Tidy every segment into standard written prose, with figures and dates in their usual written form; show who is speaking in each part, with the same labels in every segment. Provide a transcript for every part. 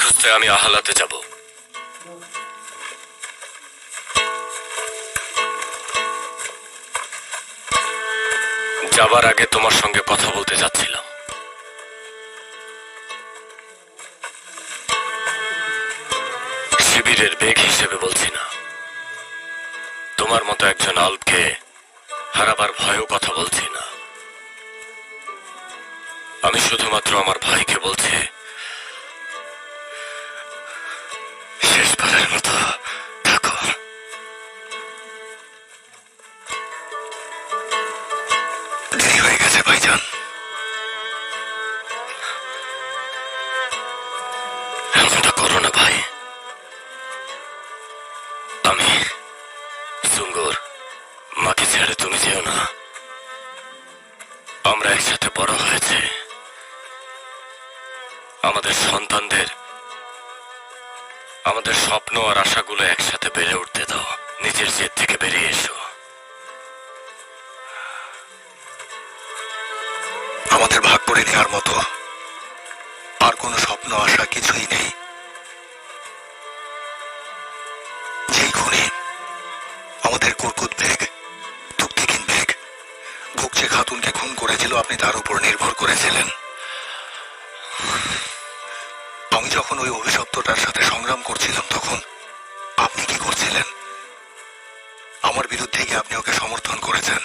Speaker 1: খুঁজতে আমি আহালাতে যাব। যাবার আগে তোমার সঙ্গে কথা বলতে যাচ্ছিলাম। শিবিরের বেগ হিসেবে বলছি না, তোমার মতো একজন আলপকে হারাবার ভয়েও কথা বলছি না। আমি শুধুমাত্র আমার ভাইকে বলছি, শেষবারের মতো থাকো। দেরি হয়ে গেছে ভাইজান। এমনটা করো না ভাই। আমি সুঙ্গুর, মাকে ছেড়ে তুমি যেও না। আমরা একসাথে বড় হয়েছে। আমাদের সন্তানদের আমাদের স্বপ্ন আর আশাগুলো একসাথে বেড়ে উঠতে দাও। নিজের জেদ থেকে বেরিয়ে এসো।
Speaker 2: আমাদের ভাগ করে নেওয়ার মতো আর কোনো স্বপ্ন আশা কিছুই নেই। যেই খুনি আমাদের কুরকুত বেগ, তুক্তিকিন বেগ, ভুকচে খাতুনকে খুন করেছিল, আপনি তার উপর নির্ভর করেছিলেন। আমি যখন ওই অভিশপ্তটার সাথে সংগ্রাম করছিলাম তখন আপনি কি করছিলেন? আমার বিরুদ্ধে গিয়ে আপনি ওকে সমর্থন করেছেন।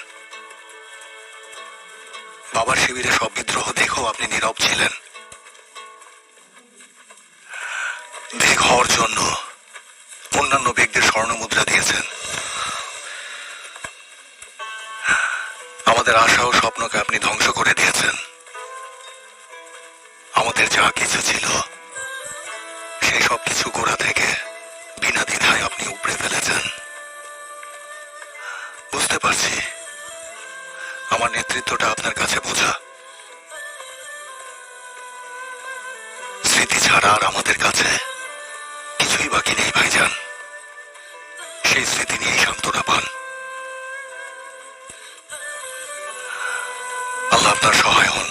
Speaker 2: বাবার শিবিরে সব বিদ্রোহ দেখেও আপনি নীরব ছিলেন। বেগ হওয়ার জন্য অন্যান্য বেগদের স্বর্ণমুদ্রা দিয়েছেন। আমাদের আশা ও স্বপ্নকে আপনি ধ্বংস করে দিয়েছেন। আমাদের যা কিছু ছিল সেই সব কিছু গোড়া থেকে বিনা দ্বিধায় আপনি উপড়ে ফেলেছেন। বুঝতে পারছি আমার নেতৃত্বটা আপনার কাছে বোঝা। স্মৃতি ছাড়া আর আমাদের কাছে কিছুই বাকি নেই ভাইজান। সেই স্মৃতি নিয়েই সান্ত্বনা পান। আল্লাহ আপনার সহায় হন।